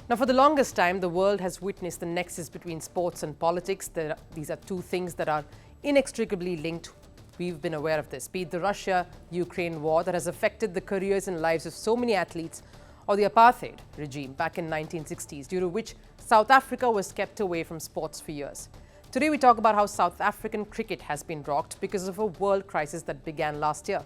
Now, for the longest time, the world has witnessed the nexus between sports and politics. These are two things that are inextricably linked. We've been aware of this, be it the Russia-Ukraine war that has affected the careers and lives of so many athletes, or the apartheid regime back in 1960s, due to which South Africa was kept away from sports for years. Today, we talk about how South African cricket has been rocked because of a world crisis that began last year,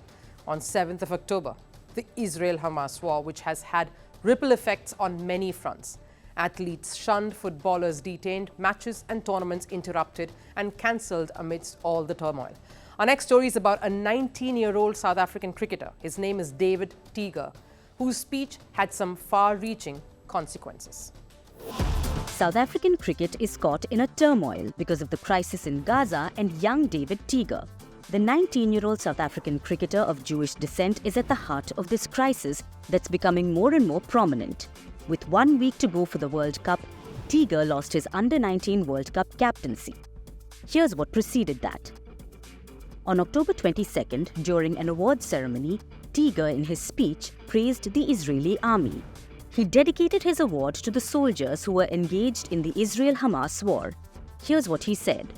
on 7th of October, the Israel-Hamas war, which has had ripple effects on many fronts. Athletes shunned, footballers detained, matches and tournaments interrupted and cancelled amidst all the turmoil. Our next story is about a 19-year-old South African cricketer. His name is David Teeger, whose speech had some far-reaching consequences. South African cricket is caught in a turmoil because of the crisis in Gaza and young David Teeger. The 19-year-old South African cricketer of Jewish descent is at the heart of this crisis that's becoming more and more prominent. With 1 week to go for the World Cup, Teeger lost his Under-19 World Cup captaincy. Here's what preceded that. On October 22nd, during an awards ceremony, Teeger in his speech praised the Israeli army. He dedicated his award to the soldiers who were engaged in the Israel-Hamas war. Here's what he said.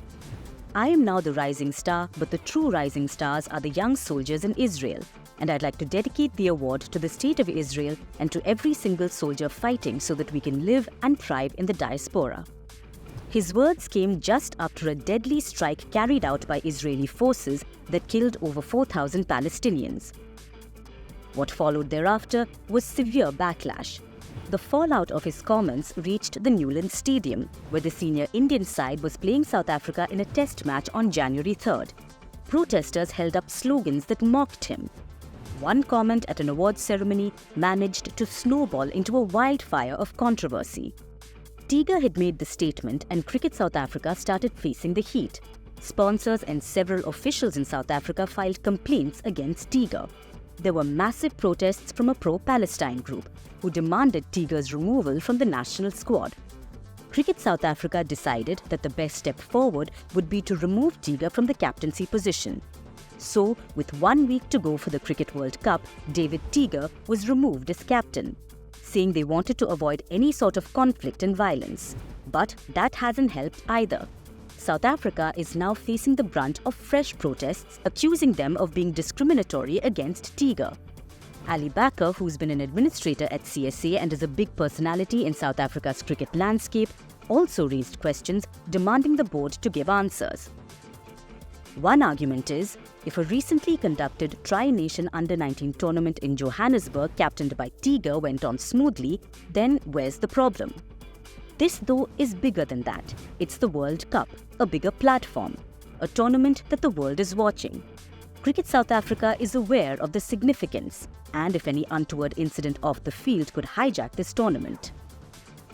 "I am now the rising star, but the true rising stars are the young soldiers in Israel. And I'd like to dedicate the award to the state of Israel and to every single soldier fighting so that we can live and thrive in the diaspora." His words came just after a deadly strike carried out by Israeli forces that killed over 4,000 Palestinians. What followed thereafter was severe backlash. The fallout of his comments reached the Newlands Stadium, where the senior Indian side was playing South Africa in a test match on January 3rd. Protesters held up slogans that mocked him. One comment at an awards ceremony managed to snowball into a wildfire of controversy. Teeger had made the statement and Cricket South Africa started facing the heat. Sponsors and several officials in South Africa filed complaints against Teeger. There were massive protests from a pro-Palestine group who demanded Teeger's removal from the national squad. Cricket South Africa decided that the best step forward would be to remove Teeger from the captaincy position. So, with 1 week to go for the Cricket World Cup, David Teeger was removed as captain, saying they wanted to avoid any sort of conflict and violence. But that hasn't helped either. South Africa is now facing the brunt of fresh protests, accusing them of being discriminatory against Teeger. Ali Baker, who's been an administrator at CSA and is a big personality in South Africa's cricket landscape, also raised questions demanding the board to give answers. One argument is, if a recently conducted Tri-Nation Under-19 tournament in Johannesburg captained by Teeger went on smoothly, then where's the problem? This, though, is bigger than that. It's the World Cup, a bigger platform, a tournament that the world is watching. Cricket South Africa is aware of the significance, and if any untoward incident off the field could hijack this tournament.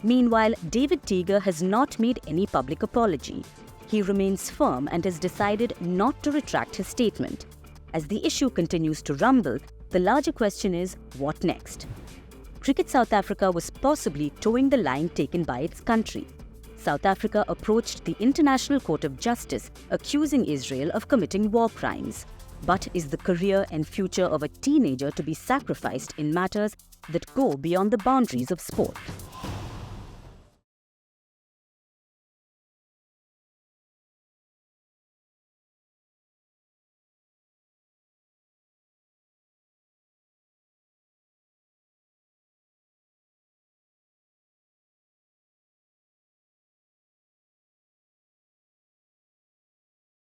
Meanwhile, David Teeger has not made any public apology. He remains firm and has decided not to retract his statement. As the issue continues to rumble, the larger question is, what next? Cricket South Africa was possibly towing the line taken by its country. South Africa approached the International Court of Justice, accusing Israel of committing war crimes. But is the career and future of a teenager to be sacrificed in matters that go beyond the boundaries of sport?